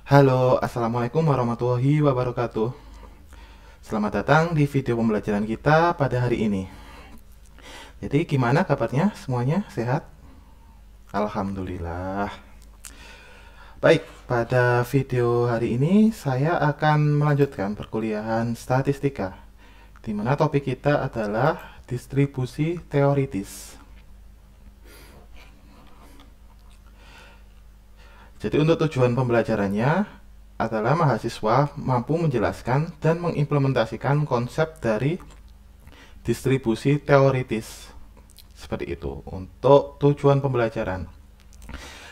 Halo, Assalamualaikum warahmatullahi wabarakatuh. Selamat datang di video pembelajaran kita pada hari ini. Jadi gimana kabarnya semuanya? Sehat? Alhamdulillah. Baik, pada video hari ini saya akan melanjutkan perkuliahan statistika, di mana topik kita adalah distribusi teoritis. Jadi untuk tujuan pembelajarannya adalah mahasiswa mampu menjelaskan dan mengimplementasikan konsep dari distribusi teoritis. Seperti itu untuk tujuan pembelajaran.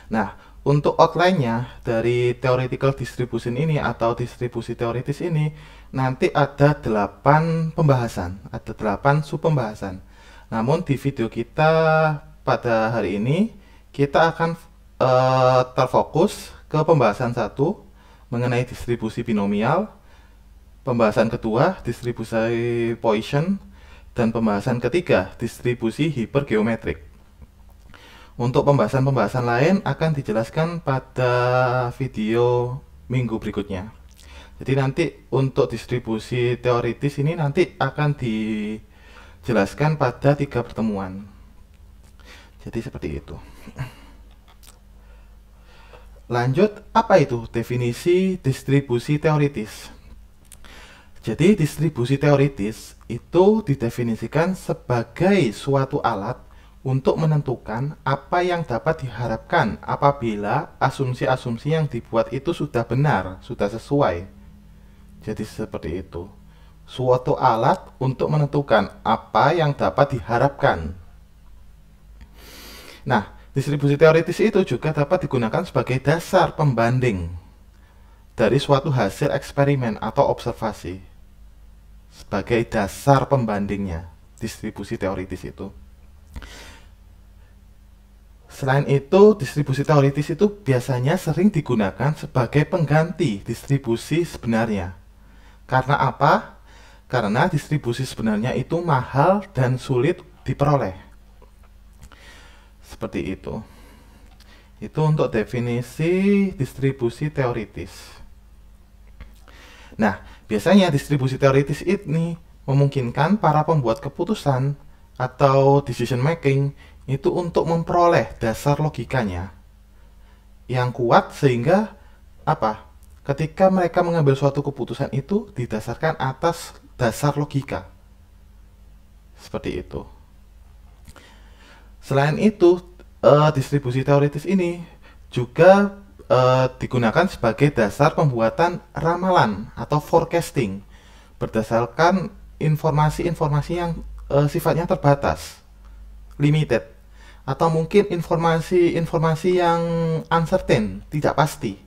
Nah, untuk outline-nya dari theoretical distribution ini atau distribusi teoritis ini nanti ada 8 pembahasan, ada 8 sub pembahasan. Namun di video kita pada hari ini kita akan terfokus ke pembahasan 1 mengenai distribusi binomial, pembahasan kedua distribusi Poisson, dan pembahasan ketiga distribusi hipergeometrik. Untuk pembahasan-pembahasan lain akan dijelaskan pada video minggu berikutnya. Jadi nanti untuk distribusi teoritis ini nanti akan dijelaskan pada 3 pertemuan. Jadi seperti itu. Lanjut, apa itu definisi distribusi teoritis? Jadi distribusi teoritis itu didefinisikan sebagai suatu alat untuk menentukan apa yang dapat diharapkan apabila asumsi-asumsi yang dibuat itu sudah benar, sudah sesuai. Jadi seperti itu. Suatu alat untuk menentukan apa yang dapat diharapkan. Nah, distribusi teoritis itu juga dapat digunakan sebagai dasar pembanding dari suatu hasil eksperimen atau observasi. Sebagai dasar pembandingnya, distribusi teoritis itu. Selain itu, distribusi teoritis itu biasanya sering digunakan sebagai pengganti distribusi sebenarnya. Karena apa? Karena distribusi sebenarnya itu mahal dan sulit diperoleh. Seperti itu. Itu untuk definisi distribusi teoritis. Nah, biasanya distribusi teoritis ini memungkinkan para pembuat keputusan atau decision making itu untuk memperoleh dasar logikanya yang kuat sehingga apa? Ketika mereka mengambil suatu keputusan itu didasarkan atas dasar logika. Seperti itu. Selain itu, distribusi teoritis ini juga digunakan sebagai dasar pembuatan ramalan atau forecasting berdasarkan informasi-informasi yang sifatnya terbatas, limited, atau mungkin informasi-informasi yang uncertain, tidak pasti.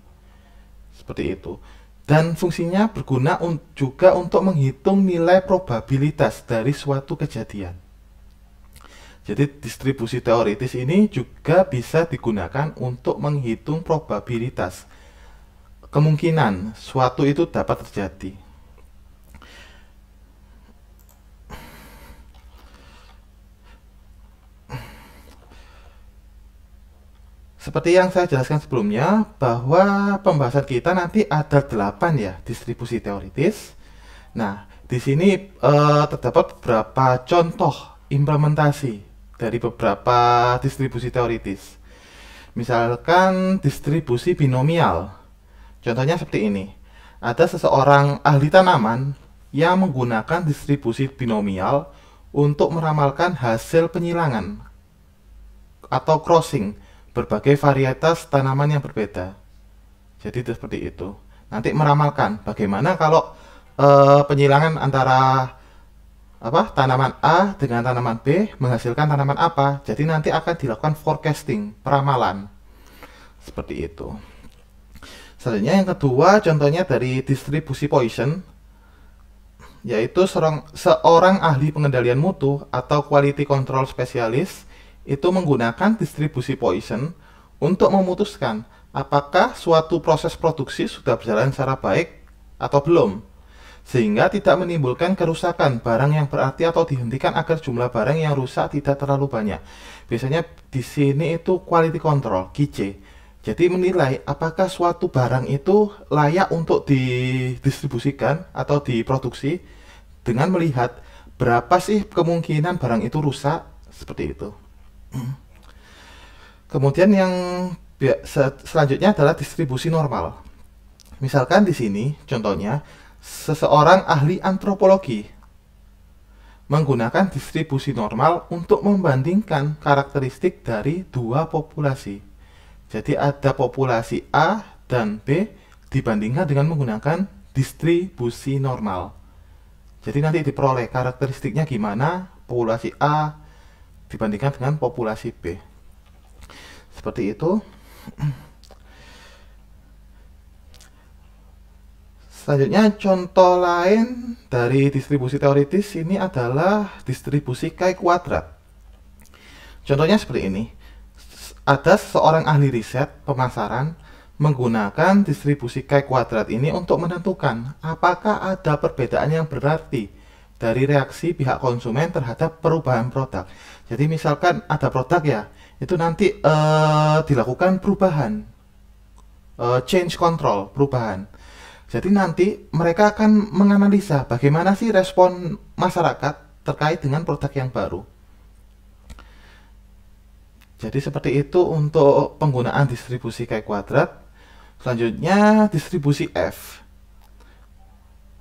Seperti itu. Dan fungsinya berguna juga untuk menghitung nilai probabilitas dari suatu kejadian. Jadi distribusi teoritis ini juga bisa digunakan untuk menghitung probabilitas kemungkinan suatu itu dapat terjadi. Seperti yang saya jelaskan sebelumnya, bahwa pembahasan kita nanti ada 8 ya distribusi teoritis. Nah, di sini terdapat beberapa contoh implementasi dari beberapa distribusi teoritis. Misalkan distribusi binomial. Contohnya seperti ini. Ada seseorang ahli tanaman yang menggunakan distribusi binomial untuk meramalkan hasil penyilangan atau crossing berbagai varietas tanaman yang berbeda. Jadi seperti itu. Nanti meramalkan bagaimana kalau penyilangan antara tanaman A dengan tanaman B menghasilkan tanaman apa. Jadi nanti akan dilakukan forecasting, peramalan. Seperti itu. Selanjutnya yang kedua, contohnya dari distribusi Poisson, yaitu seorang ahli pengendalian mutu atau quality control specialist itu menggunakan distribusi Poisson untuk memutuskan apakah suatu proses produksi sudah berjalan secara baik atau belum, sehingga tidak menimbulkan kerusakan barang yang berarti atau dihentikan agar jumlah barang yang rusak tidak terlalu banyak. Biasanya di sini itu quality control, QC. Jadi menilai apakah suatu barang itu layak untuk didistribusikan atau diproduksi dengan melihat berapa sih kemungkinan barang itu rusak, seperti itu. Kemudian yang selanjutnya adalah distribusi normal. Misalkan di sini contohnya seseorang ahli antropologi menggunakan distribusi normal untuk membandingkan karakteristik dari dua populasi. Jadi ada populasi A dan B dibandingkan dengan menggunakan distribusi normal. Jadi nanti diperoleh karakteristiknya gimana populasi A dibandingkan dengan populasi B. Seperti itu. Selanjutnya contoh lain dari distribusi teoritis ini adalah distribusi chi kuadrat. Contohnya seperti ini. Ada seorang ahli riset pemasaran menggunakan distribusi chi kuadrat ini untuk menentukan apakah ada perbedaan yang berarti dari reaksi pihak konsumen terhadap perubahan produk. Jadi misalkan ada produk ya, itu nanti dilakukan perubahan, change control, perubahan. Jadi nanti mereka akan menganalisa bagaimana sih respon masyarakat terkait dengan produk yang baru. Jadi seperti itu untuk penggunaan distribusi chi kuadrat. Selanjutnya distribusi F.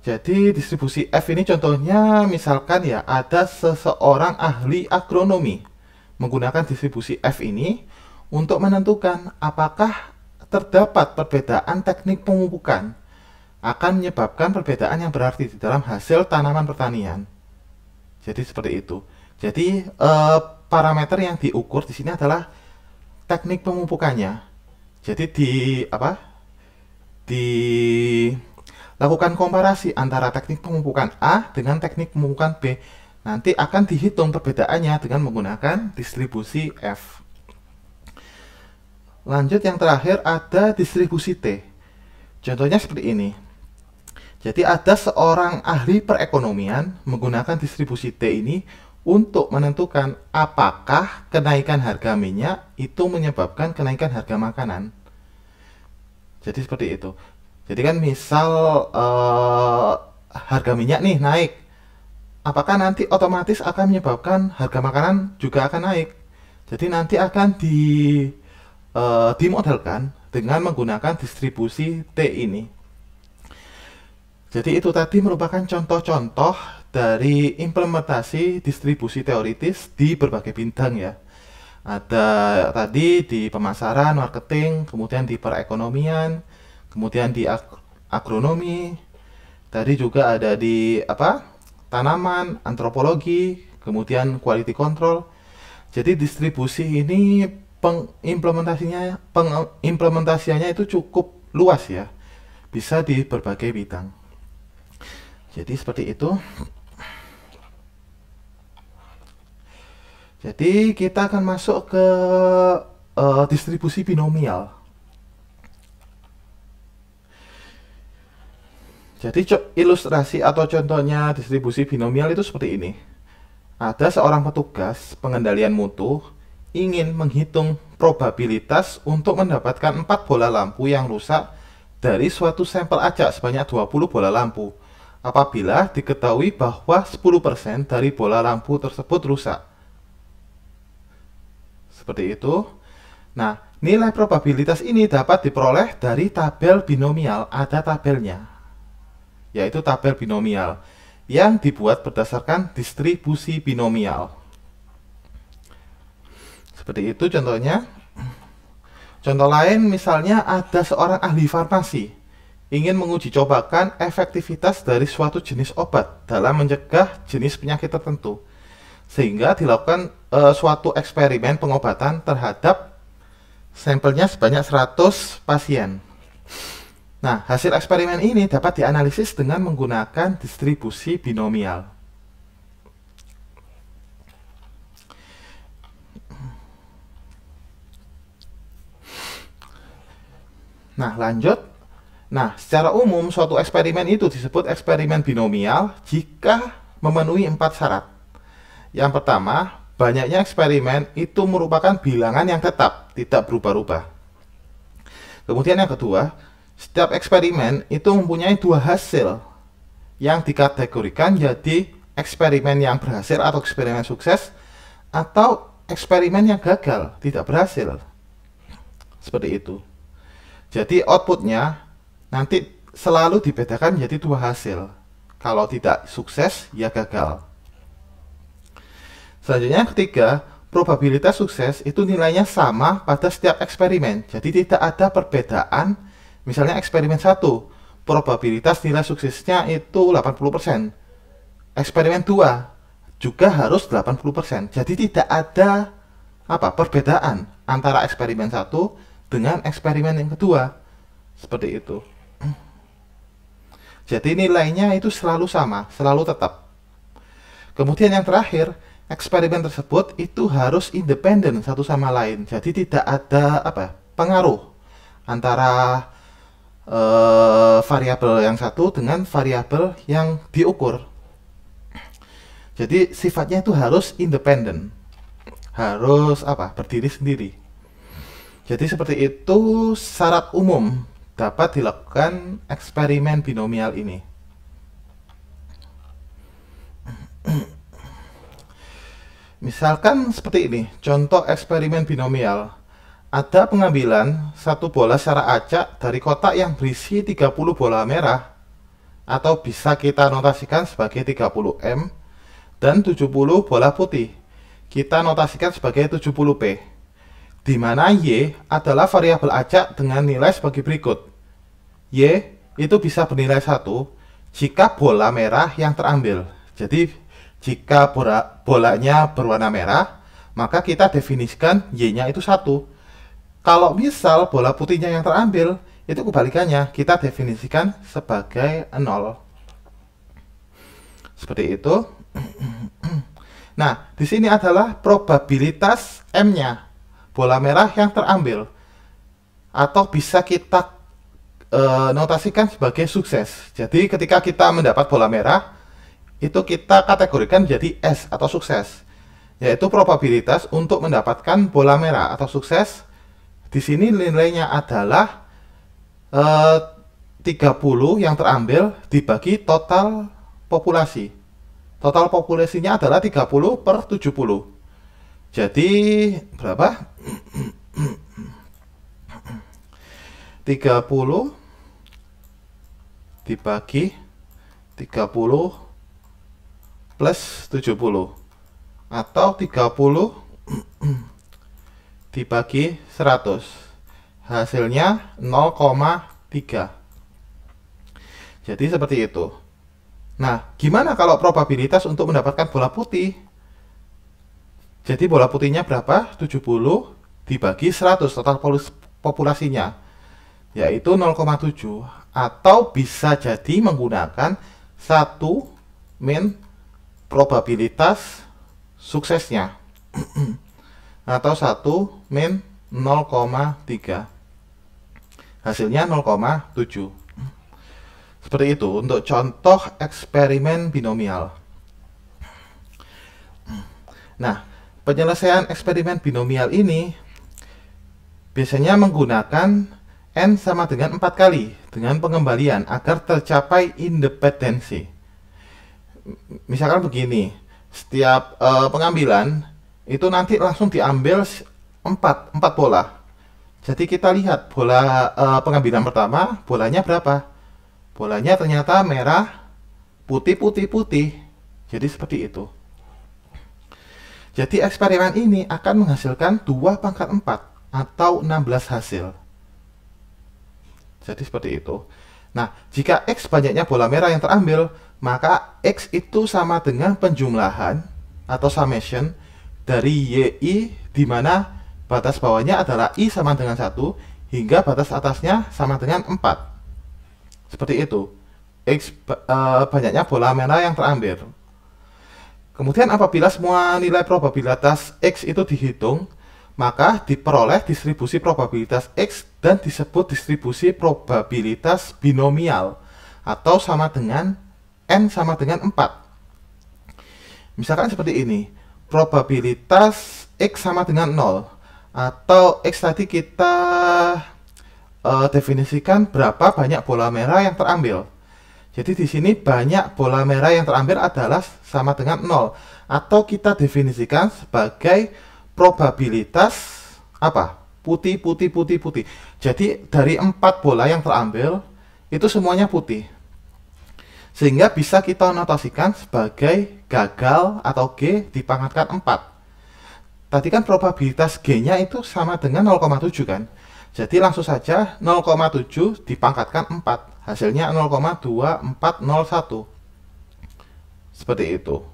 Jadi distribusi F ini contohnya misalkan ya ada seseorang ahli agronomi menggunakan distribusi F ini untuk menentukan apakah terdapat perbedaan teknik pemupukan akan menyebabkan perbedaan yang berarti di dalam hasil tanaman pertanian. Jadi seperti itu. Jadi parameter yang diukur di sini adalah teknik pemupukannya. Jadi dilakukan komparasi antara teknik pemupukan A dengan teknik pemupukan B. Nanti akan dihitung perbedaannya dengan menggunakan distribusi F. Lanjut yang terakhir ada distribusi T. Contohnya seperti ini. Jadi ada seorang ahli perekonomian menggunakan distribusi T ini untuk menentukan apakah kenaikan harga minyak itu menyebabkan kenaikan harga makanan. Jadi seperti itu. Jadi kan misal harga minyak nih naik, apakah nanti otomatis akan menyebabkan harga makanan juga akan naik. Jadi nanti akan dimodelkan dengan menggunakan distribusi T ini. Jadi itu tadi merupakan contoh-contoh dari implementasi distribusi teoritis di berbagai bidang ya. Ada tadi di pemasaran, marketing, kemudian di perekonomian, kemudian di agronomi. Tadi juga ada di tanaman, antropologi, kemudian quality control. Jadi distribusi ini pengimplementasiannya itu cukup luas ya. Bisa di berbagai bidang. Jadi seperti itu. Jadi kita akan masuk ke distribusi binomial. Jadi ilustrasi atau contohnya distribusi binomial itu seperti ini. Ada seorang petugas pengendalian mutu ingin menghitung probabilitas untuk mendapatkan 4 bola lampu yang rusak dari suatu sampel acak sebanyak 20 bola lampu. Apabila diketahui bahwa 10% dari bola lampu tersebut rusak. Seperti itu. Nah, nilai probabilitas ini dapat diperoleh dari tabel binomial. Ada tabelnya, yaitu tabel binomial yang dibuat berdasarkan distribusi binomial. Seperti itu contohnya. Contoh lain misalnya ada seorang ahli farmasi ingin menguji cobakan efektivitas dari suatu jenis obat dalam mencegah jenis penyakit tertentu, sehingga dilakukan suatu eksperimen pengobatan terhadap sampelnya sebanyak 100 pasien. Nah, hasil eksperimen ini dapat dianalisis dengan menggunakan distribusi binomial. Nah, lanjut. Nah, secara umum suatu eksperimen itu disebut eksperimen binomial jika memenuhi 4 syarat. Yang pertama, banyaknya eksperimen itu merupakan bilangan yang tetap, tidak berubah-ubah. Kemudian yang kedua, setiap eksperimen itu mempunyai dua hasil yang dikategorikan jadi eksperimen yang berhasil atau eksperimen sukses, atau eksperimen yang gagal, tidak berhasil. Seperti itu. Jadi outputnya nanti selalu dibedakan jadi dua hasil. Kalau tidak sukses, ya gagal. Selanjutnya yang ketiga, probabilitas sukses itu nilainya sama pada setiap eksperimen. Jadi tidak ada perbedaan. Misalnya eksperimen 1, probabilitas nilai suksesnya itu 80%. Eksperimen 2 juga harus 80%. Jadi tidak ada perbedaan antara eksperimen 1 dengan eksperimen yang kedua. Seperti itu. Jadi nilainya itu selalu sama, selalu tetap. Kemudian yang terakhir, eksperimen tersebut itu harus independen satu sama lain. Jadi tidak ada pengaruh antara variabel yang satu dengan variabel yang diukur. Jadi sifatnya itu harus independen, harus berdiri sendiri. Jadi seperti itu syarat umum dapat dilakukan eksperimen binomial ini. Misalkan seperti ini, contoh eksperimen binomial. Ada pengambilan satu bola secara acak dari kotak yang berisi 30 bola merah, atau bisa kita notasikan sebagai 30M, dan 70 bola putih. Kita notasikan sebagai 70P, di mana Y adalah variabel acak dengan nilai sebagai berikut. Y itu bisa bernilai 1 jika bola merah yang terambil. Jadi jika bolanya berwarna merah, maka kita definisikan Y-nya itu 1. Kalau misal bola putihnya yang terambil, itu kebalikannya, kita definisikan sebagai 0. Seperti itu. Nah, di sini adalah probabilitas M-nya, bola merah yang terambil. Atau bisa kita notasikan sebagai sukses. Jadi ketika kita mendapat bola merah, itu kita kategorikan jadi S atau sukses, yaitu probabilitas untuk mendapatkan bola merah atau sukses. Di sini nilainya adalah 30 yang terambil dibagi total populasi. Total populasinya adalah 30/70. Jadi berapa? 30 dibagi 30 plus 70, atau 30 dibagi 100, hasilnya 0,3. Jadi seperti itu. Nah, gimana kalau probabilitas untuk mendapatkan bola putih? Jadi bola putihnya berapa? 70 dibagi 100 total populasinya, yaitu 0,7. Atau bisa jadi menggunakan 1 min probabilitas suksesnya, atau 1 min 0,3, hasilnya 0,7. Seperti itu untuk contoh eksperimen binomial. Nah, penyelesaian eksperimen binomial ini biasanya menggunakan N sama dengan 4 kali dengan pengembalian agar tercapai independensi. Misalkan begini, setiap pengambilan itu nanti langsung diambil 4 bola. Jadi kita lihat bola pengambilan pertama, bolanya berapa? Bolanya ternyata merah, putih, putih, putih. Jadi seperti itu. Jadi eksperimen ini akan menghasilkan 2/4 atau 16 hasil. Jadi seperti itu. Nah, jika X banyaknya bola merah yang terambil, maka X itu sama dengan penjumlahan atau summation dari YI, di mana batas bawahnya adalah I sama dengan 1 hingga batas atasnya sama dengan 4. Seperti itu. X banyaknya bola merah yang terambil. Kemudian apabila semua nilai probabilitas X itu dihitung, maka diperoleh distribusi probabilitas X dan disebut distribusi probabilitas binomial, atau sama dengan N sama dengan 4. Misalkan seperti ini, probabilitas X sama dengan 0, atau X tadi kita definisikan berapa banyak bola merah yang terambil. Jadi di sini banyak bola merah yang terambil adalah sama dengan 0, atau kita definisikan sebagai probabilitas apa? Putih, putih, putih, putih. Jadi dari 4 bola yang terambil itu semuanya putih. Sehingga bisa kita notasikan sebagai gagal atau G dipangkatkan 4. Tadi kan probabilitas G-nya itu sama dengan 0,7 kan. Jadi langsung saja 0,7 dipangkatkan 4. Hasilnya 0,2401. Seperti itu.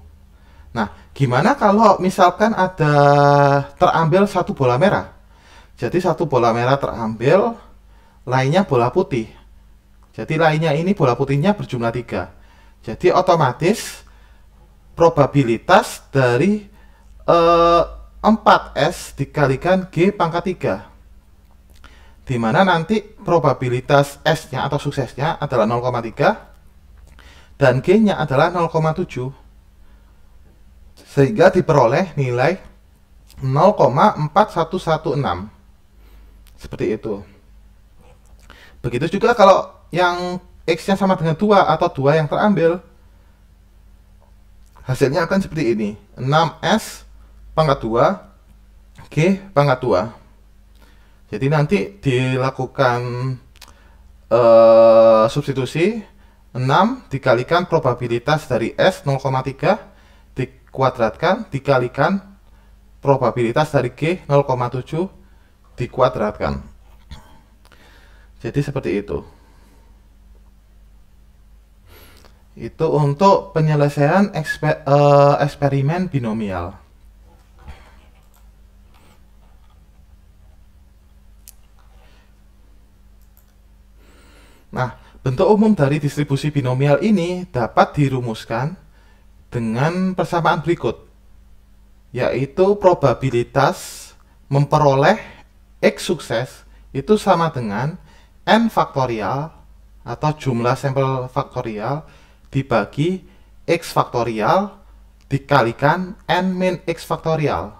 Nah, gimana kalau misalkan ada terambil satu bola merah? Jadi satu bola merah terambil, lainnya bola putih. Jadi lainnya ini bola putihnya berjumlah 3. Jadi otomatis probabilitas dari 4S dikalikan G pangkat 3, di mana nanti probabilitas S-nya atau suksesnya adalah 0,3 dan G-nya adalah 0,7, sehingga diperoleh nilai 0,4116. Seperti itu. Begitu juga kalau yang X-nya sama dengan 2 atau 2 yang terambil, hasilnya akan seperti ini, 6S pangkat 2 G pangkat 2. Jadi nanti dilakukan substitusi, 6 dikalikan probabilitas dari S 0,3 dikuadratkan dikalikan probabilitas dari G 0,7 dikuadratkan. Jadi seperti itu. Itu untuk penyelesaian eksperimen binomial. Nah, bentuk umum dari distribusi binomial ini dapat dirumuskan dengan persamaan berikut, yaitu probabilitas memperoleh X sukses itu sama dengan N faktorial atau jumlah sampel faktorial dibagi X faktorial dikalikan N min X faktorial,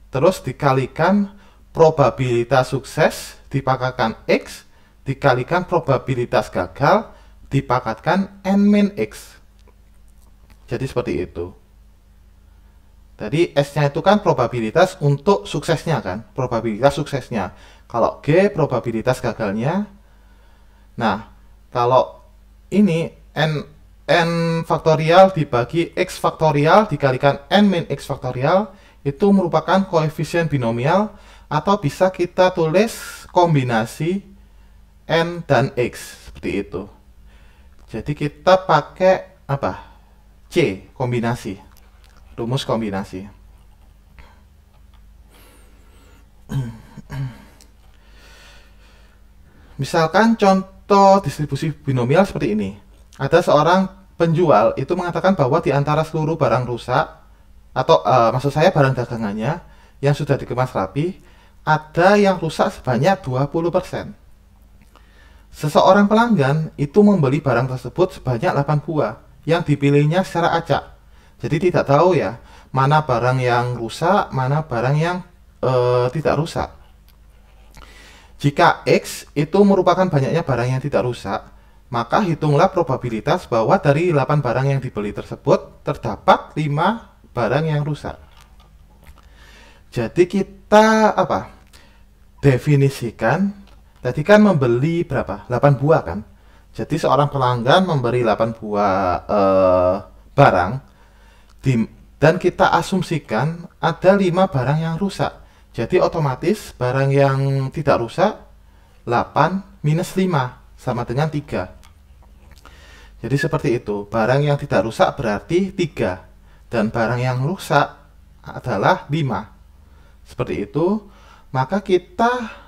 terus dikalikan probabilitas sukses dipangkatkan X dikalikan probabilitas gagal dipangkatkan N-X. Jadi seperti itu. Jadi S-nya itu kan probabilitas untuk suksesnya kan, probabilitas suksesnya. Kalau G probabilitas gagalnya. Nah, kalau ini N faktorial dibagi X faktorial dikalikan N-X faktorial itu merupakan koefisien binomial, atau bisa kita tulis kombinasi N dan X, seperti itu. Jadi kita pakai apa? C, kombinasi. Rumus kombinasi. Misalkan contoh distribusi binomial seperti ini. Ada seorang penjual itu mengatakan bahwa di antara seluruh barang rusak, atau maksud saya barang dagangannya yang sudah dikemas rapi, ada yang rusak sebanyak 20%. Seseorang pelanggan itu membeli barang tersebut sebanyak 8 buah yang dipilihnya secara acak. Jadi tidak tahu ya, mana barang yang rusak, mana barang yang tidak rusak. Jika X itu merupakan banyaknya barang yang tidak rusak, maka hitunglah probabilitas bahwa dari 8 barang yang dibeli tersebut terdapat 5 barang yang rusak. Jadi kita apa? Definisikan. Tadi kan membeli berapa? 8 buah kan? Jadi seorang pelanggan memberi 8 buah barang dan kita asumsikan ada 5 barang yang rusak. Jadi otomatis barang yang tidak rusak 8 minus 5 sama dengan 3. Jadi seperti itu. Barang yang tidak rusak berarti 3 dan barang yang rusak adalah 5. Seperti itu. Maka kita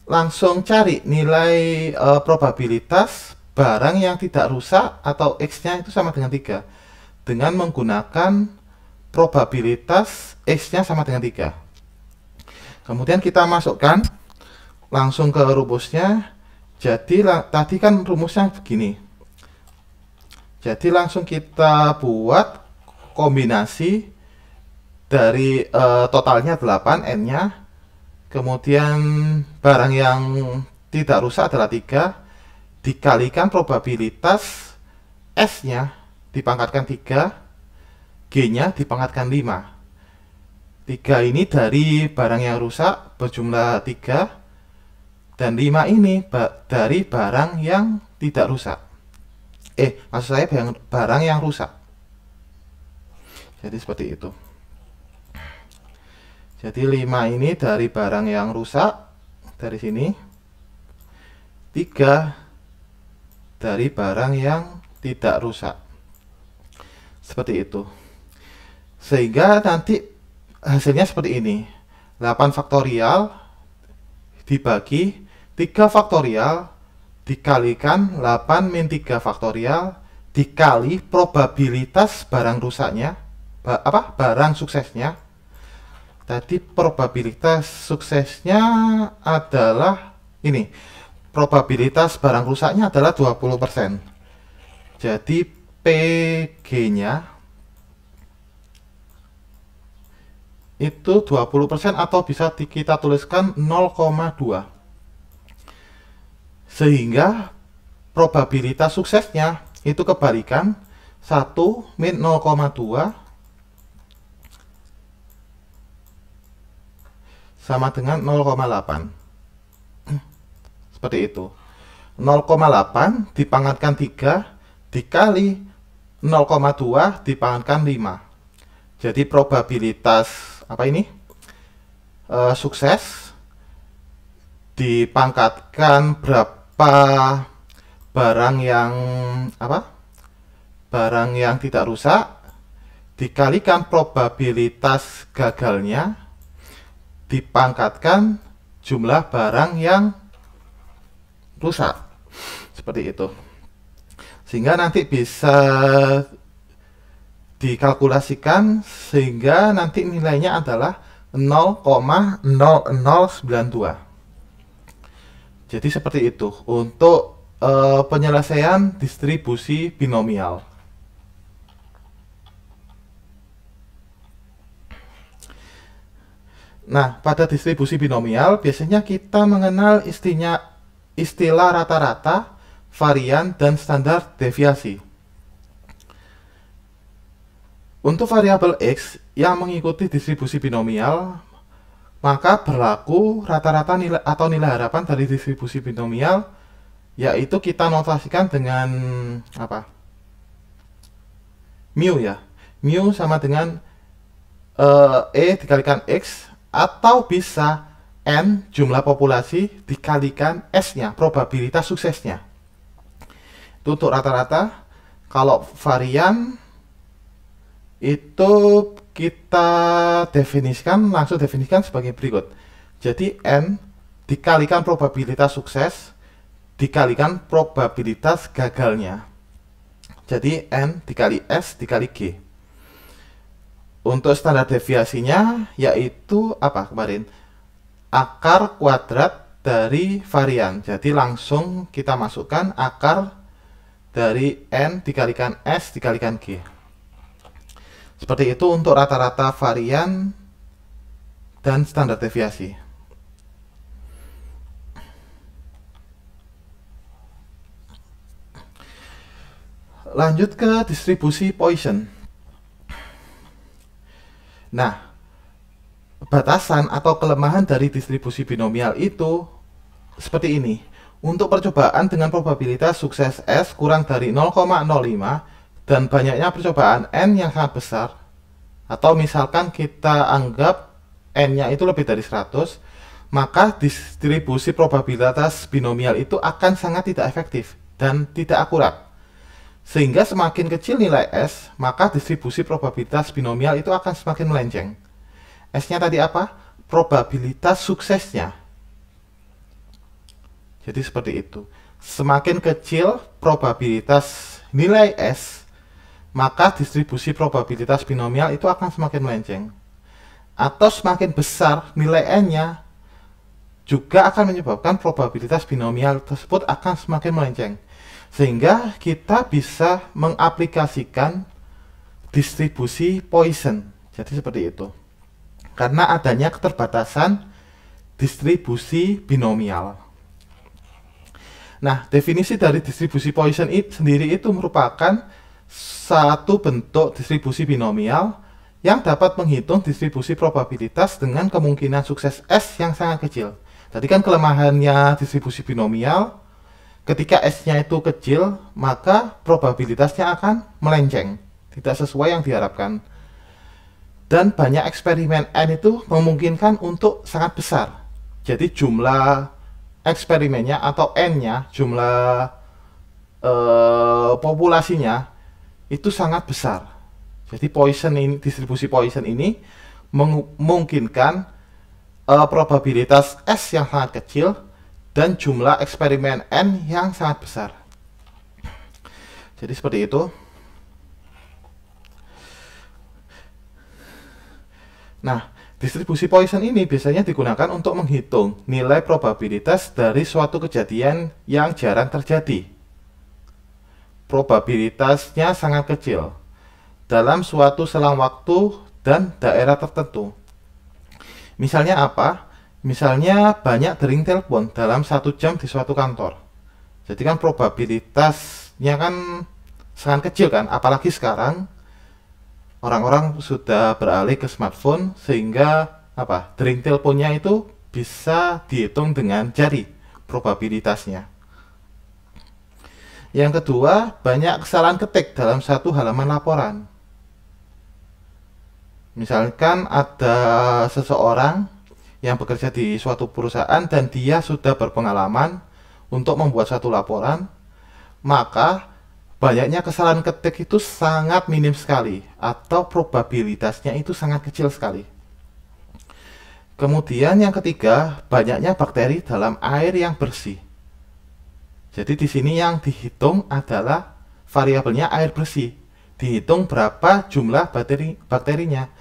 langsung cari nilai probabilitas barang yang tidak rusak atau X-nya itu sama dengan 3 dengan menggunakan probabilitas X-nya sama dengan 3. Kemudian kita masukkan langsung ke rumusnya. Jadi tadi kan rumusnya begini. Jadi langsung kita buat kombinasi dari totalnya 8 N-nya kemudian barang yang tidak rusak adalah 3, dikalikan probabilitas S-nya dipangkatkan 3, G-nya dipangkatkan 5. 3 ini dari barang yang rusak berjumlah 3, dan 5 ini dari barang yang tidak rusak. Maksud saya barang yang rusak. Jadi seperti itu. Jadi 5 ini dari barang yang rusak, dari sini. 3 dari barang yang tidak rusak. Seperti itu. Sehingga nanti hasilnya seperti ini. 8 faktorial dibagi 3 faktorial dikalikan 8 min 3 faktorial dikali probabilitas barang rusaknya, barang suksesnya. Tadi probabilitas suksesnya adalah ini. Probabilitas barang rusaknya adalah 20%. Jadi PG-nya itu 20% atau bisa kita tuliskan 0,2. Sehingga probabilitas suksesnya itu kebalikan 1 min 0,2 sama dengan 0,8. Seperti itu. 0,8 dipangkatkan 3 dikali 0,2 dipangkatkan 5. Jadi probabilitas sukses dipangkatkan berapa barang yang barang yang tidak rusak dikalikan probabilitas gagalnya dipangkatkan jumlah barang yang rusak. Seperti itu. Sehingga nanti bisa dikalkulasikan sehingga nanti nilainya adalah 0,0092. Jadi seperti itu untuk penyelesaian distribusi binomial. Nah, pada distribusi binomial biasanya kita mengenal istilah rata-rata, varian, dan standar deviasi. Untuk variabel X yang mengikuti distribusi binomial, maka berlaku rata-rata nilai atau nilai harapan dari distribusi binomial, yaitu kita notasikan dengan mu ya. Mu sama dengan E dikalikan X, atau bisa N jumlah populasi dikalikan S-nya, probabilitas suksesnya. Itu untuk rata-rata. Kalau varian itu kita langsung definisikan sebagai berikut. Jadi N dikalikan probabilitas sukses dikalikan probabilitas gagalnya. Jadi N dikali S dikali G. Untuk standar deviasinya yaitu akar kuadrat dari varian. Jadi langsung kita masukkan akar dari N dikalikan S dikalikan G. Seperti itu untuk rata-rata varian dan standar deviasi. Lanjut ke distribusi Poisson. Nah, batasan atau kelemahan dari distribusi binomial itu seperti ini. Untuk percobaan dengan probabilitas sukses S kurang dari 0,05 dan banyaknya percobaan N yang sangat besar, atau misalkan kita anggap N-nya itu lebih dari 100, maka distribusi probabilitas binomial itu akan sangat tidak efektif dan tidak akurat. Sehingga semakin kecil nilai S, maka distribusi probabilitas binomial itu akan semakin melenceng. S-nya tadi apa? Probabilitas suksesnya. Jadi seperti itu. Semakin kecil probabilitas nilai S, maka distribusi probabilitas binomial itu akan semakin melenceng. Atau semakin besar nilai N-nya, juga akan menyebabkan probabilitas binomial tersebut akan semakin melenceng. Sehingga kita bisa mengaplikasikan distribusi Poisson. Jadi seperti itu. Karena adanya keterbatasan distribusi binomial. Nah, definisi dari distribusi Poisson sendiri itu merupakan satu bentuk distribusi binomial yang dapat menghitung distribusi probabilitas dengan kemungkinan sukses S yang sangat kecil. Tadi kan kelemahannya distribusi binomial, ketika S-nya itu kecil, maka probabilitasnya akan melenceng, tidak sesuai yang diharapkan. Dan banyak eksperimen N itu memungkinkan untuk sangat besar. Jadi jumlah eksperimennya atau N-nya, jumlah populasinya itu sangat besar. Jadi distribusi Poisson ini memungkinkan probabilitas S yang sangat kecil dan jumlah eksperimen N yang sangat besar. Jadi seperti itu. Nah, distribusi Poisson ini biasanya digunakan untuk menghitung nilai probabilitas dari suatu kejadian yang jarang terjadi. Probabilitasnya sangat kecil dalam suatu selang waktu dan daerah tertentu. Misalnya apa? Misalnya banyak dering telepon dalam 1 jam di suatu kantor. Jadi kan probabilitasnya kan sangat kecil kan, apalagi sekarang orang-orang sudah beralih ke smartphone sehingga dering teleponnya itu bisa dihitung dengan jari probabilitasnya. Yang kedua, banyak kesalahan ketik dalam satu halaman laporan. Misalkan ada seseorang yang bekerja di suatu perusahaan dan dia sudah berpengalaman untuk membuat satu laporan, maka banyaknya kesalahan ketik itu sangat minim sekali atau probabilitasnya itu sangat kecil sekali. Kemudian yang ketiga, banyaknya bakteri dalam air yang bersih. Jadi di sini yang dihitung adalah variabelnya air bersih. Dihitung berapa jumlah bakterinya.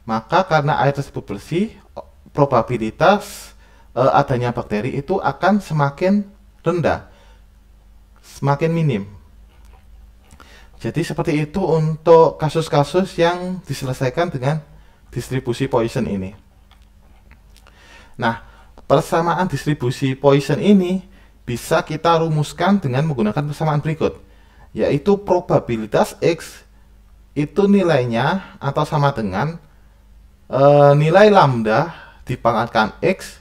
Maka karena air tersebut bersih, probabilitas adanya bakteri itu akan semakin rendah, semakin minim. Jadi seperti itu untuk kasus-kasus yang diselesaikan dengan distribusi Poisson ini. Nah, persamaan distribusi Poisson ini bisa kita rumuskan dengan menggunakan persamaan berikut, yaitu probabilitas X itu nilainya atau sama dengan nilai lambda dipangkatkan X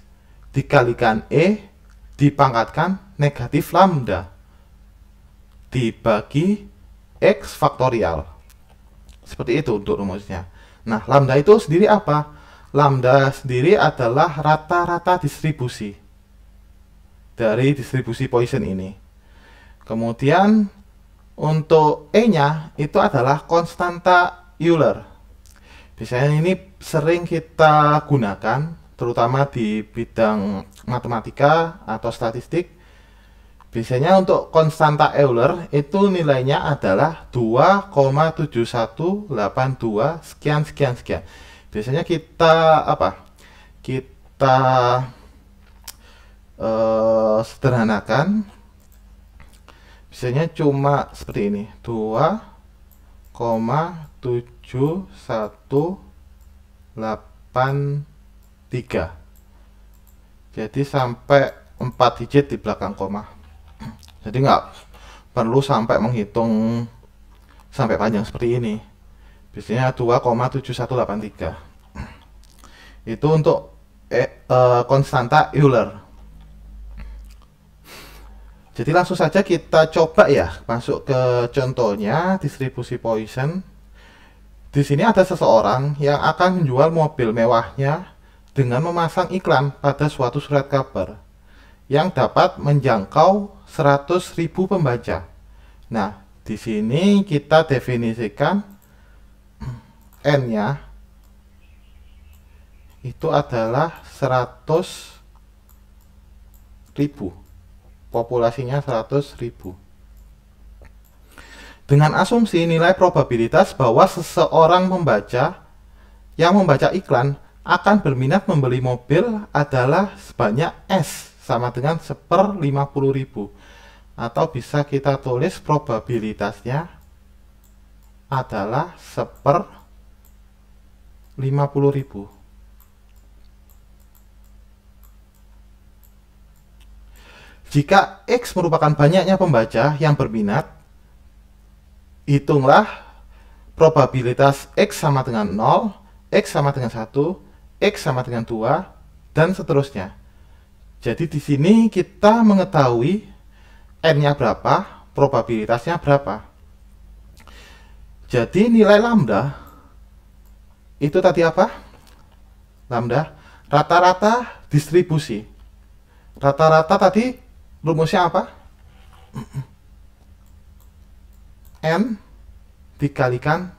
dikalikan E dipangkatkan negatif lambda dibagi X faktorial. Seperti itu untuk rumusnya. Nah, lambda itu sendiri apa? Lambda sendiri adalah rata-rata distribusi dari distribusi Poisson ini. Kemudian untuk E-nya itu adalah konstanta Euler. Biasanya ini sering kita gunakan terutama di bidang matematika atau statistik. Biasanya untuk konstanta Euler itu nilainya adalah 2,7182 sekian sekian sekian. Biasanya kita Kita sederhanakan. Biasanya cuma seperti ini, 2,7183. Jadi sampai 4 digit di belakang koma. Jadi nggak perlu sampai menghitung sampai panjang seperti ini. Biasanya 2,7183. Itu untuk konstanta Euler. Jadi langsung saja kita coba ya masuk ke contohnya distribusi Poisson. Di sini ada seseorang yang akan menjual mobil mewahnya dengan memasang iklan pada suatu surat kabar yang dapat menjangkau 100.000 pembaca. Nah, di sini kita definisikan N-nya itu adalah 100.000. Populasinya 100.000. Dengan asumsi nilai probabilitas bahwa seseorang yang membaca iklan akan berminat membeli mobil adalah sebanyak S sama dengan 1/50.000. Atau bisa kita tulis probabilitasnya adalah 1/50.000. Jika X merupakan banyaknya pembaca yang berminat, hitunglah probabilitas X sama dengan 0, X sama dengan 1, X sama dengan 2, dan seterusnya. Jadi di sini kita mengetahui N-nya berapa, probabilitasnya berapa. Jadi nilai lambda itu tadi apa? Lambda rata-rata distribusi. Rata-rata tadi rumusnya apa? N dikalikan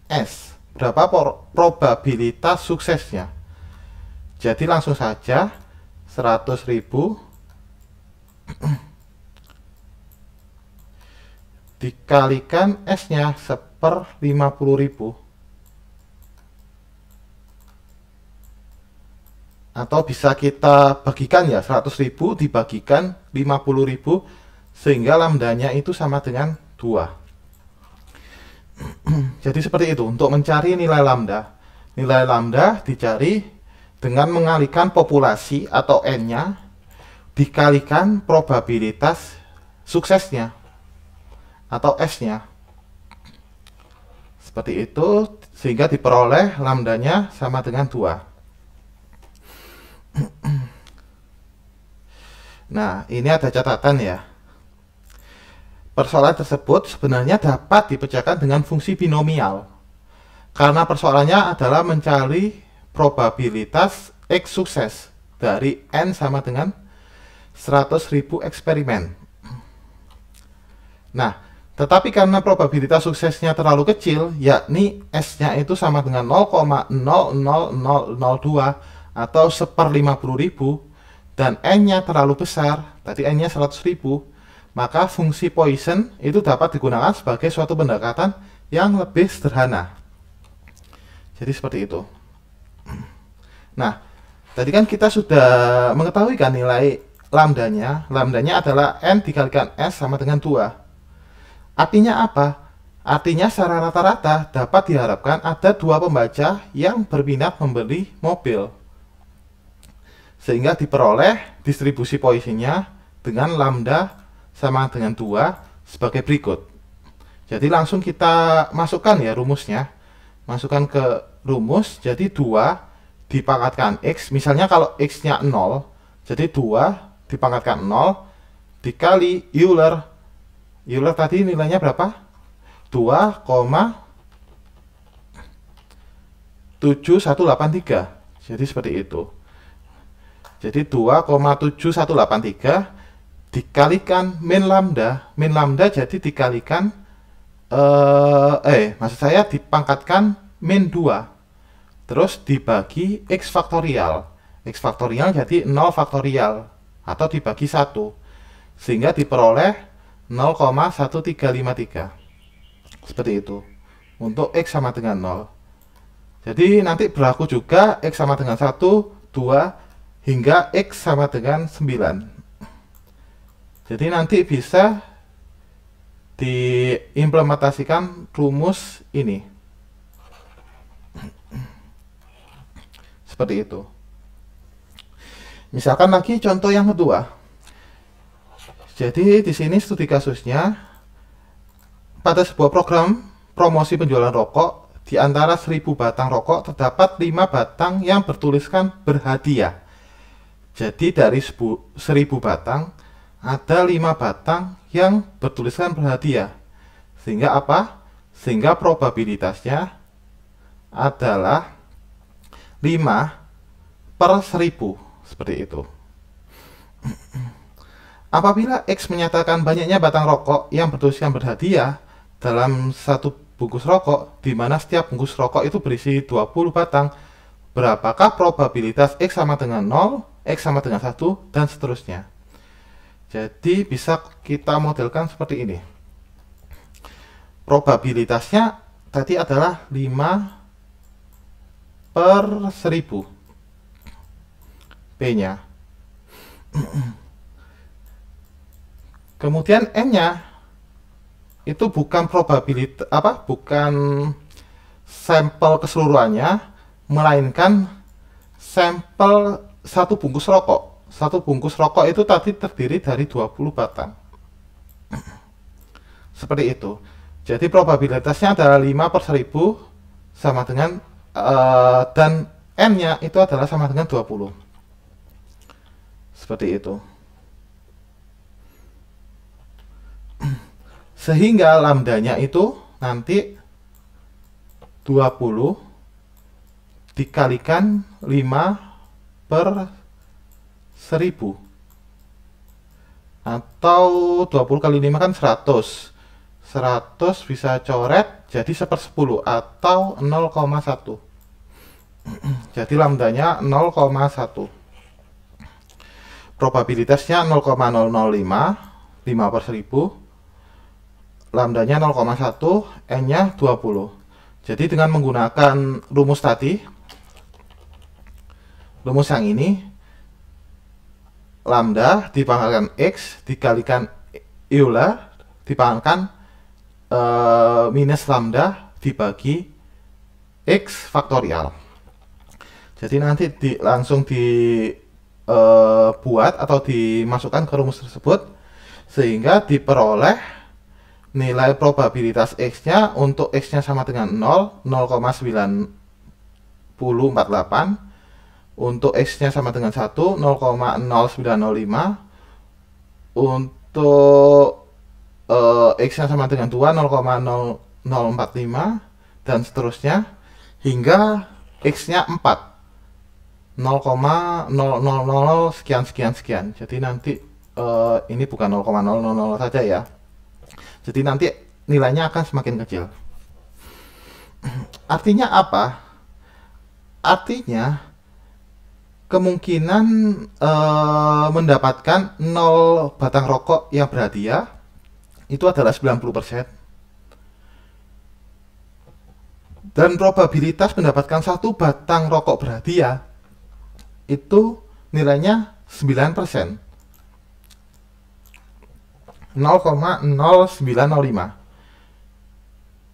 S. Berapa probabilitas suksesnya? Jadi langsung saja 100.000 dikalikan S-nya 1/50.000. Atau bisa kita bagikan ya, 100.000 dibagikan 50.000 sehingga lambdanya itu sama dengan 2. Jadi seperti itu untuk mencari nilai lambda. Nilai lambda dicari dengan mengalihkan populasi atau N-nya dikalikan probabilitas suksesnya atau S-nya. Seperti itu sehingga diperoleh lambdanya sama dengan 2. Nah, ini ada catatan ya. Persoalan tersebut sebenarnya dapat dipecahkan dengan fungsi binomial. Karena persoalannya adalah mencari probabilitas X sukses dari N sama dengan 100.000 eksperimen. Nah, tetapi karena probabilitas suksesnya terlalu kecil, yakni S-nya itu sama dengan 0,00002 atau 1/50.000, dan N-nya terlalu besar, tadi N-nya 100.000, maka fungsi Poisson itu dapat digunakan sebagai suatu pendekatan yang lebih sederhana. Jadi seperti itu. Nah, tadi kan kita sudah mengetahui kan nilai lambdanya. Lambdanya adalah N dikalikan S sama dengan 2. Artinya apa? Artinya secara rata-rata dapat diharapkan ada 2 pembaca yang berminat membeli mobil. Sehingga diperoleh distribusi Poissonnya dengan lambda sama dengan 2 sebagai berikut. Jadi langsung kita masukkan ya rumusnya. Masukkan ke rumus, jadi 2 dipangkatkan X. Misalnya kalau X-nya 0, jadi 2 dipangkatkan 0 dikali Euler. Euler tadi nilainya berapa? 2,7183. Jadi seperti itu. Jadi 2,7183 dikalikan min lambda. Min lambda jadi dikalikan maksud saya dipangkatkan min 2. Terus dibagi X faktorial. X faktorial jadi 0 faktorial atau dibagi 1. Sehingga diperoleh 0,1353. Seperti itu. Untuk X sama dengan 0. Jadi nanti berlaku juga X sama dengan 1, 2, hingga X sama dengan 9. Jadi nanti bisa diimplementasikan rumus ini. Seperti itu. Misalkan lagi contoh yang kedua. Jadi di sini studi kasusnya pada sebuah program promosi penjualan rokok, di antara 1000 batang rokok terdapat 5 batang yang bertuliskan berhadiah. Jadi dari 1000 batang ada 5 batang yang bertuliskan berhadiah. Sehingga apa? Sehingga probabilitasnya adalah 5/1000. Seperti itu. Apabila X menyatakan banyaknya batang rokok yang bertuliskan berhadiah dalam satu bungkus rokok, di mana setiap bungkus rokok itu berisi 20 batang, berapakah probabilitas X sama dengan 0, X sama dengan 1, dan seterusnya. Jadi bisa kita modelkan seperti ini. Probabilitasnya tadi adalah 5/1000. P-nya. Kemudian N-nya itu bukan probabilitas bukan sampel keseluruhannya, melainkan sampel satu bungkus rokok. satu bungkus rokok itu tadi terdiri dari 20 batang. Seperti itu. Jadi probabilitasnya adalah 5 per 1000 sama dengan dan N-nya itu adalah sama dengan 20. Seperti itu. Sehingga lambdanya itu nanti 20 dikalikan 5 per 1000, atau 20 kali 5 kan 100 bisa coret jadi 1/10 atau 0,1. Jadi lambdanya 0,1. Probabilitasnya 0,005, 5 per 1000, lambdanya 0,1, N-nya 20. Jadi dengan menggunakan rumus tadi, rumus yang ini, lambda dipangkalkan X dikalikan Euler dipangkalkan minus lambda dibagi X faktorial. Jadi nanti langsung dibuat atau dimasukkan ke rumus tersebut, sehingga diperoleh nilai probabilitas X-nya untuk X-nya sama dengan 0,9048, untuk X-nya sama dengan 1, 0,0905, untuk X-nya sama dengan 2, 0,0045, dan seterusnya, hingga X-nya 4, 0,000 sekian. Jadi nanti ini bukan 0,000 saja ya. Jadi nanti nilainya akan semakin kecil. Artinya apa? Artinya kemungkinan mendapatkan 0 batang rokok yang berhadiah itu adalah 90%. Dan probabilitas mendapatkan 1 batang rokok berhadiah itu nilainya 9%. 0,0905.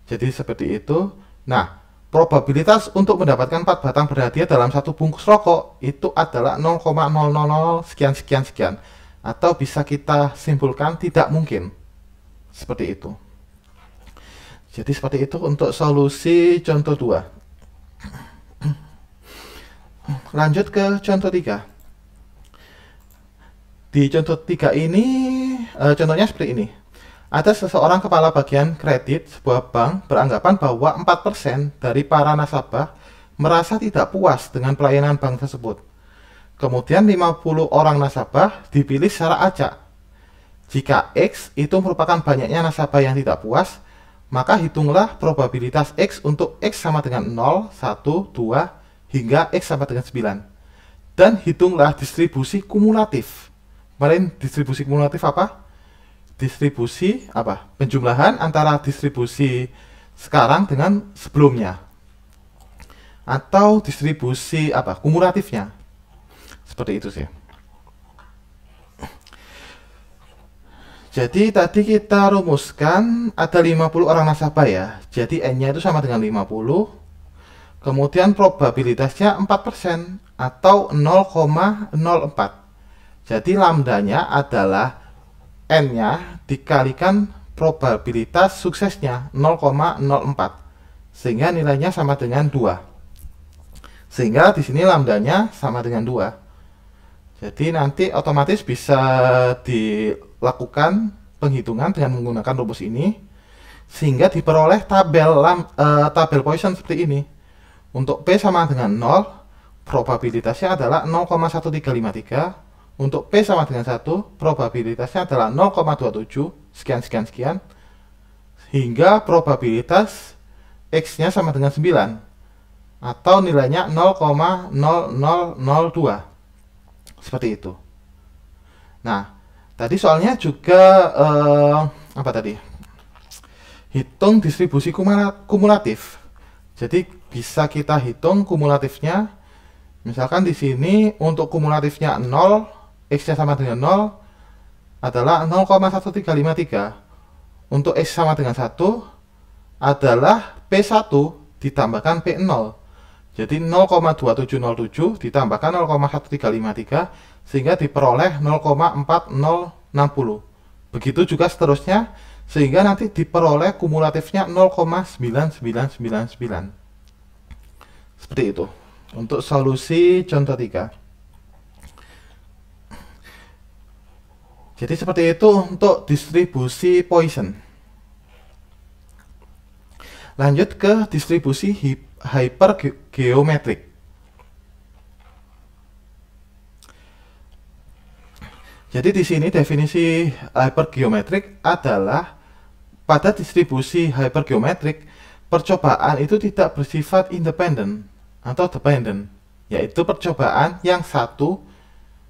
Jadi seperti itu. Nah, probabilitas untuk mendapatkan 4 batang berhadiah dalam satu bungkus rokok itu adalah 0,000 sekian. Atau bisa kita simpulkan tidak mungkin. Seperti itu. Jadi seperti itu untuk solusi contoh 2. Lanjut ke contoh 3. Di contoh 3 ini, contohnya seperti ini. Ada seseorang kepala bagian kredit sebuah bank beranggapan bahwa 4% dari para nasabah merasa tidak puas dengan pelayanan bank tersebut. Kemudian 50 orang nasabah dipilih secara acak. Jika X itu merupakan banyaknya nasabah yang tidak puas, maka hitunglah probabilitas X untuk X sama dengan 0, 1, 2, hingga X sama dengan 9. Dan hitunglah distribusi kumulatif. Kemarin distribusi kumulatif apa? Distribusi apa? Penjumlahan antara distribusi sekarang dengan sebelumnya. Atau distribusi apa? Kumulatifnya. Seperti itu sih. Jadi tadi kita rumuskan ada 50 orang nasabah ya. Jadi N-nya itu sama dengan 50. Kemudian probabilitasnya 4% atau 0,04. Jadi lambdanya adalah N-nya dikalikan probabilitas suksesnya 0,04. Sehingga nilainya sama dengan 2. Sehingga di sini lambdanya sama dengan 2. Jadi nanti otomatis bisa dilakukan penghitungan dengan menggunakan rumus ini, sehingga diperoleh tabel Poisson seperti ini. Untuk P sama dengan 0, probabilitasnya adalah 0,1353. Untuk P sama dengan 1, probabilitasnya adalah 0,27 sekian. Hingga probabilitas X-nya sama dengan 9. Atau nilainya 0,0002. Seperti itu. Nah, tadi soalnya juga apa tadi? Hitung distribusi kumulatif. Jadi bisa kita hitung kumulatifnya. Misalkan di sini untuk kumulatifnya 0, X-nya sama dengan 0 adalah 0,1353. Untuk X sama dengan 1 adalah P1 ditambahkan P0. Jadi 0,2707 ditambahkan 0,1353 sehingga diperoleh 0,4060. Begitu juga seterusnya, sehingga nanti diperoleh kumulatifnya 0,9999. Seperti itu untuk solusi contoh 3. Jadi seperti itu untuk distribusi Poisson. Lanjut ke distribusi hypergeometrik. Jadi di sini definisi hypergeometrik adalah pada distribusi hypergeometrik, percobaan itu tidak bersifat independen atau dependent, yaitu percobaan yang satu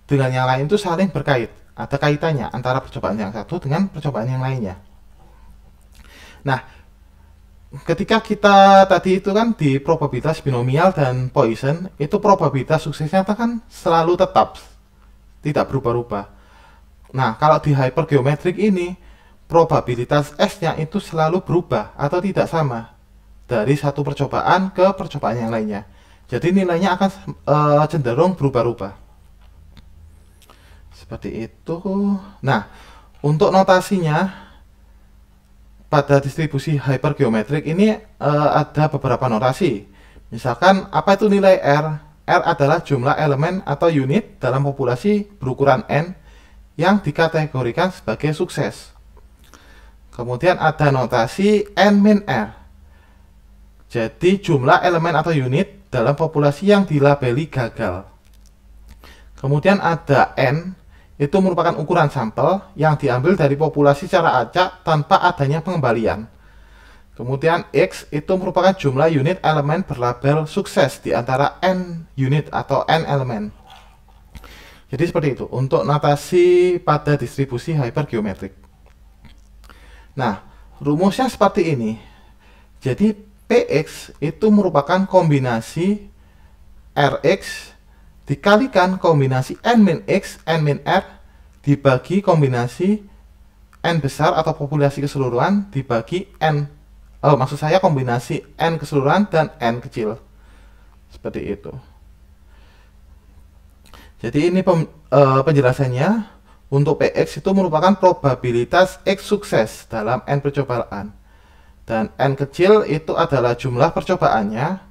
dengan yang lain itu saling berkait, ada kaitannya antara percobaan yang satu dengan percobaan yang lainnya. Nah, ketika kita tadi itu kan di probabilitas binomial dan Poisson, itu probabilitas suksesnya kan selalu tetap, tidak berubah-ubah. Nah, kalau di hypergeometrik ini, probabilitas S-nya itu selalu berubah atau tidak sama dari satu percobaan ke percobaan yang lainnya. Jadi nilainya akan cenderung berubah-ubah. Seperti itu. Nah, untuk notasinya pada distribusi hypergeometrik ini ada beberapa notasi. Misalkan apa itu nilai R? R adalah jumlah elemen atau unit dalam populasi berukuran N yang dikategorikan sebagai sukses. Kemudian ada notasi N-R. Jadi jumlah elemen atau unit dalam populasi yang dilabeli gagal. Kemudian ada N, itu merupakan ukuran sampel yang diambil dari populasi secara acak tanpa adanya pengembalian. Kemudian X itu merupakan jumlah unit elemen berlabel sukses di antara N unit atau N elemen. Jadi seperti itu untuk notasi pada distribusi hypergeometrik. Nah, rumusnya seperti ini. Jadi Px itu merupakan kombinasi Rx dikalikan kombinasi N-X, N-R dibagi kombinasi N besar atau populasi keseluruhan dibagi N. Maksud saya kombinasi N keseluruhan dan N kecil. Seperti itu. Jadi ini penjelasannya. Untuk Px itu merupakan probabilitas X sukses dalam N percobaan. Dan N kecil itu adalah jumlah percobaannya.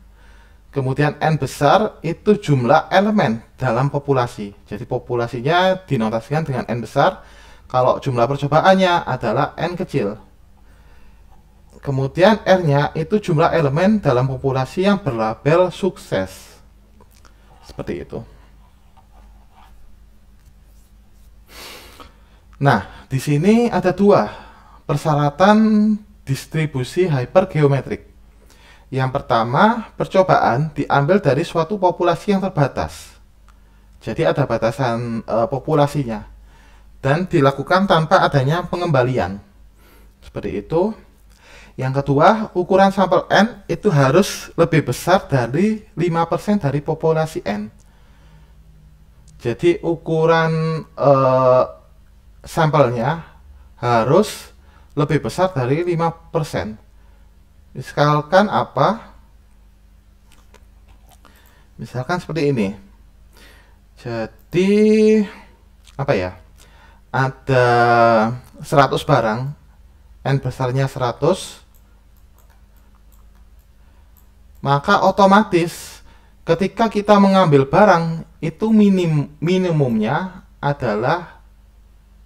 Kemudian N besar itu jumlah elemen dalam populasi. Jadi populasinya dinotasikan dengan N besar. Kalau jumlah percobaannya adalah N kecil. Kemudian R-nya itu jumlah elemen dalam populasi yang berlabel sukses. Seperti itu. Nah, di sini ada dua persyaratan distribusi hypergeometrik. Yang pertama, percobaan diambil dari suatu populasi yang terbatas. Jadi ada batasan populasinya dan dilakukan tanpa adanya pengembalian. Seperti itu. Yang kedua, ukuran sampel N itu harus lebih besar dari 5% dari populasi N. Jadi ukuran sampelnya harus lebih besar dari 5%. Misalkan apa? Misalkan seperti ini. Jadi apa ya? Ada 100 barang, N besarnya 100. Maka otomatis ketika kita mengambil barang itu minimumnya adalah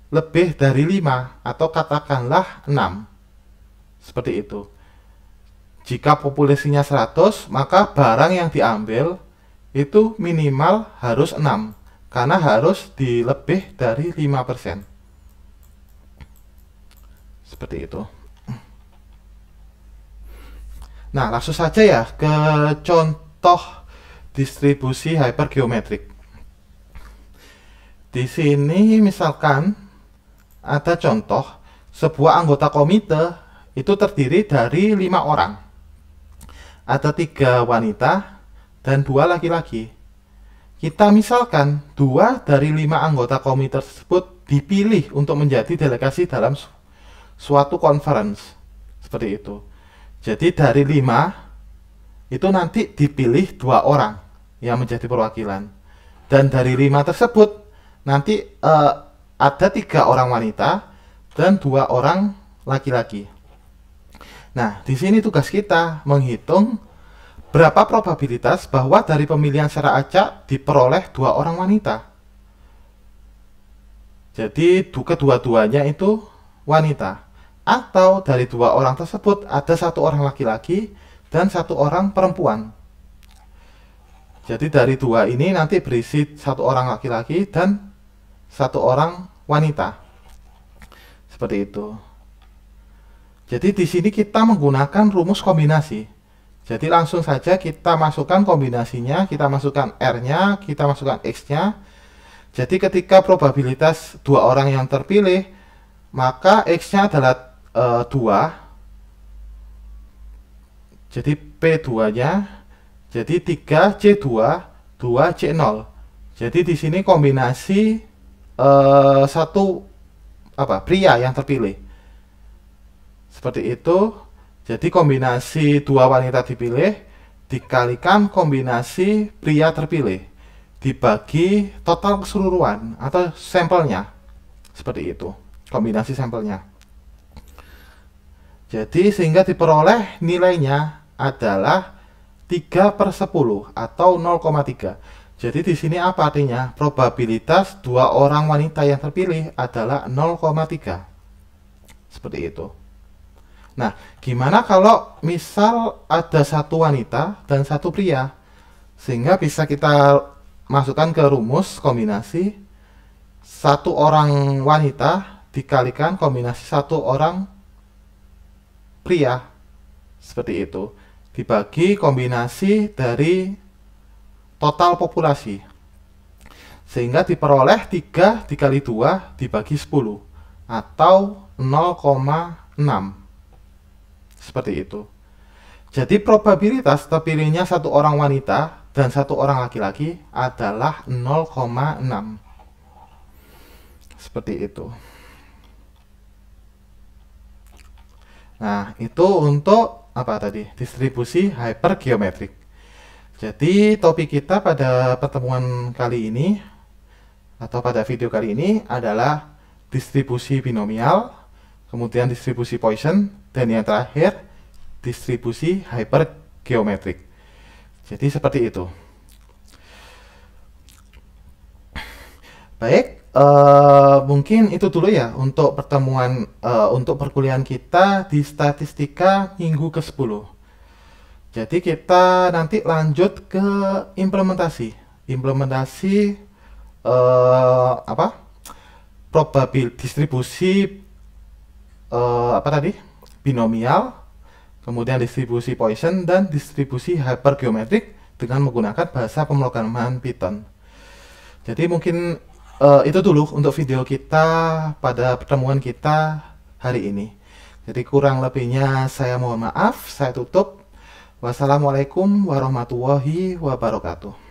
lebih dari 5 atau katakanlah 6. Seperti itu. Jika populasinya 100, maka barang yang diambil itu minimal harus 6 karena harus dilebih dari 5%. Seperti itu. Nah, langsung saja ya ke contoh distribusi hypergeometrik. Di sini misalkan ada contoh sebuah anggota komite itu terdiri dari 5 orang. Ada 3 wanita dan 2 laki-laki. Kita misalkan 2 dari 5 anggota komite tersebut dipilih untuk menjadi delegasi dalam suatu conference. Seperti itu. Jadi dari 5 itu nanti dipilih 2 orang yang menjadi perwakilan. Dan dari 5 tersebut nanti ada 3 orang wanita dan 2 orang laki-laki. Nah, di sini tugas kita menghitung berapa probabilitas bahwa dari pemilihan secara acak diperoleh 2 orang wanita. Jadi kedua-duanya itu wanita. Atau dari 2 orang tersebut ada 1 orang laki-laki dan 1 orang perempuan. Jadi dari 2 ini nanti berisi 1 orang laki-laki dan 1 orang wanita. Seperti itu. Jadi di sini kita menggunakan rumus kombinasi. Jadi langsung saja kita masukkan kombinasinya, kita masukkan R-nya, kita masukkan X-nya. Jadi ketika probabilitas 2 orang yang terpilih, maka X-nya adalah 2. Jadi P2-nya jadi 3C2, 2C0. Jadi di sini kombinasi pria yang terpilih. Seperti itu. Jadi kombinasi 2 wanita dipilih dikalikan kombinasi pria terpilih dibagi total keseluruhan atau sampelnya. Seperti itu, kombinasi sampelnya. Jadi sehingga diperoleh nilainya adalah 3/10 atau 0,3. Jadi di sini apa artinya? Probabilitas 2 orang wanita yang terpilih adalah 0,3. Seperti itu. Nah, gimana kalau misal ada 1 wanita dan 1 pria? Sehingga bisa kita masukkan ke rumus kombinasi 1 orang wanita dikalikan kombinasi 1 orang pria. Seperti itu. Dibagi kombinasi dari total populasi. Sehingga diperoleh 3 dikali 2 dibagi 10 atau 0,6. Seperti itu. Jadi probabilitas terpilihnya 1 orang wanita dan 1 orang laki-laki adalah 0,6. Seperti itu. Nah, itu untuk apa tadi? Distribusi hypergeometrik. Jadi topik kita pada pertemuan kali ini atau pada video kali ini adalah distribusi binomial, kemudian distribusi Poisson, dan yang terakhir distribusi hypergeometrik. Jadi seperti itu. Baik, mungkin itu dulu ya untuk pertemuan untuk perkuliahan kita di statistika minggu ke-10. Jadi kita nanti lanjut ke implementasi distribusi binomial, kemudian distribusi Poisson dan distribusi hypergeometrik dengan menggunakan bahasa pemrograman Python. Jadi mungkin itu dulu untuk video kita pada pertemuan kita hari ini. Jadi kurang lebihnya saya mohon maaf, saya tutup. Wassalamualaikum warahmatullahi wabarakatuh.